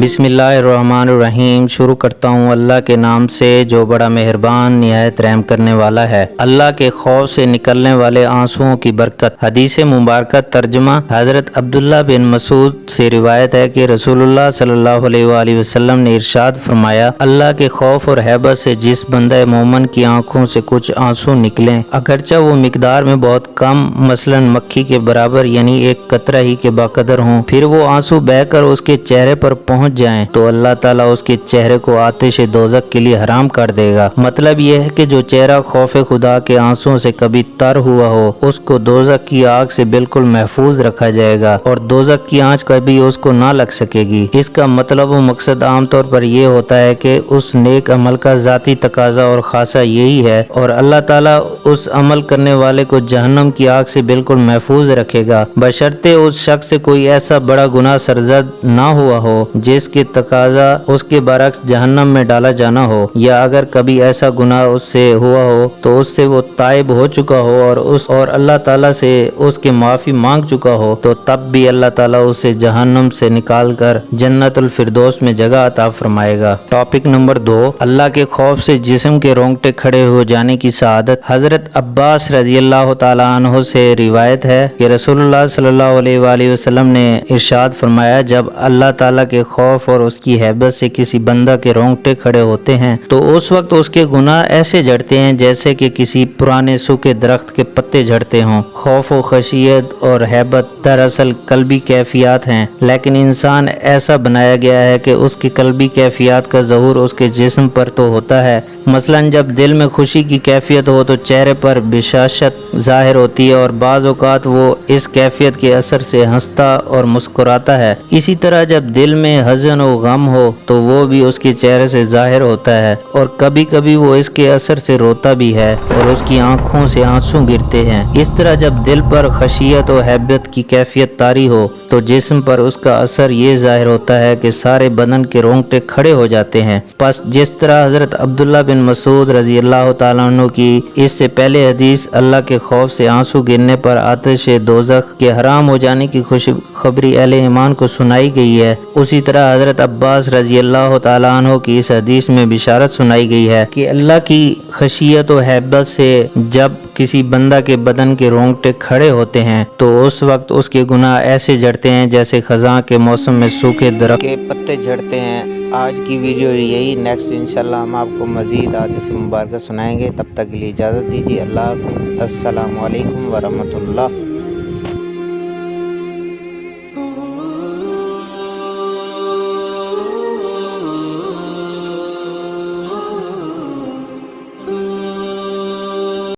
बिस्मिल्लाहिर्रहमानिर्रहीम। शुरू करता हूँ अल्लाह के नाम से जो बड़ा मेहरबान निहायत रहम करने वाला है। अल्लाह के खौफ से निकलने वाले आंसुओं की बरकत। हदीस मुबारक तर्जुमा। हज़रत अब्दुल्ला बिन मसूद से रिवायत है कि रसूलुल्लाह सल्लल्लाहु अलैहि वसल्लम ने इरशाद फरमाया, अल्लाह के खौफ और हैबत से जिस बंदा मोमन की आंखों से कुछ आंसू निकलें, अगरचा वो मिकदार में बहुत कम, मसलन मक्खी के बराबर यानी एक कतरा ही के बाकदर हों, फिर वो आंसू बहकर उसके चेहरे पर पहुंच जाएं तो अल्लाह ताला उसके चेहरे को आतिश दोज़ख के लिए हराम कर देगा। मतलब यह है कि जो चेहरा खौफ खुदा के आंसुओं से कभी तर हुआ हो उसको दोज़ख की आग से बिल्कुल महफूज रखा जाएगा और दोज़ख की आंच कभी उसको ना लग सकेगी। इसका मतलब व मकसद आमतौर पर यह होता है कि उस नेक अमल का जाती तकाजा और खासा यही है और अल्लाह ताला उस अमल करने वाले को जहन्नम की आग से बिल्कुल महफूज रखेगा, बशर्ते उस शख्स से कोई ऐसा बड़ा गुनाह सरजद ना हुआ हो जिसके तकाजा उसके बरक्स जहन्नम में डाला जाना हो, या अगर कभी ऐसा गुनाह उससे हुआ हो तो उससे वो ताइब हो चुका हो और अल्लाह ताला से उसके माफी मांग चुका हो, तो तब भी अल्लाह ताला उसे जहन्नम से निकालकर जन्नतुल फिरदौस में जगह अता फरमाएगा। टॉपिक नंबर 2, अल्लाह के खौफ से जिस्म के रोंगटे खड़े हो जाने की सआदत। हजरत अब्बास रज़ियल्लाहु ताला अन्हु से रिवायत है कि रसूलुल्लाह सल्लल्लाहु अलैहि वसल्लम ने इरशाद फरमाया, जब अल्लाह ताला के खौफ और उसकी हैबत से किसी बंदा के रोंगटे खड़े होते हैं तो उस वक्त उसके गुनाह ऐसे झड़ते हैं जैसे कि किसी पुराने सूखे दरख्त के पत्ते झड़ते हों। खौफ व खशियत और हैबत दरअसल कल्बी कैफियत हैं, लेकिन इंसान ऐसा बनाया गया है कि उसकी कल्बी कैफियत का ज़हूर उसके जिस्म पर तो होता है। मसलन जब दिल में खुशी की कैफियत हो तो चेहरे पर बिशाशत जाहिर होती है और बाज़ औक़ात वो इस कैफियत के असर से हंसता और मुस्कुराता है। इसी तरह जब दिल में हज़न और गम हो तो वो भी उसके चेहरे से जाहिर होता है और कभी कभी वो इसके असर से रोता भी है और उसकी आंखों से आंसू गिरते हैं। इस तरह जब दिल पर खशियत और हैबत की कैफियत तारी हो तो जिस्म पर उसका असर ये जाहिर होता है कि सारे बदन के रोंगटे खड़े हो जाते हैं। बस जिस तरह हजरत अब्दुल्ला बिन मसूद रज़ियल्लाहु ताला अन्हु की इससे पहले हदीस अल्लाह के खौफ से आंसू गिरने पर आतिश दोज़ख के हराम हो जाने की खुशखबरी अहले ईमान को सुनाई गई है, उसी तरह हजरत अब्बास रज़ियल्लाहु ताला अन्हु की इस हदीस में बिशारत सुनाई गई है कि अल्लाह की खशियत और हैबत से जब किसी बंदा के बदन के रोंगटे खड़े होते हैं तो उस वक्त उसके गुनाह ऐसे झड़ते हैं जैसे खज़ां के मौसम में सूखे दरख्त के पत्ते झड़ते हैं। आज की वीडियो यही, नेक्स्ट इंशाल्लाह हम आपको मज़ीद हदीस मुबारक सुनाएंगे। तब तक के लिए इजाज़त दीजिए। अल्लाह हाफ़िज़। अस्सलामु अलैकुम वरहमतुल्लाह।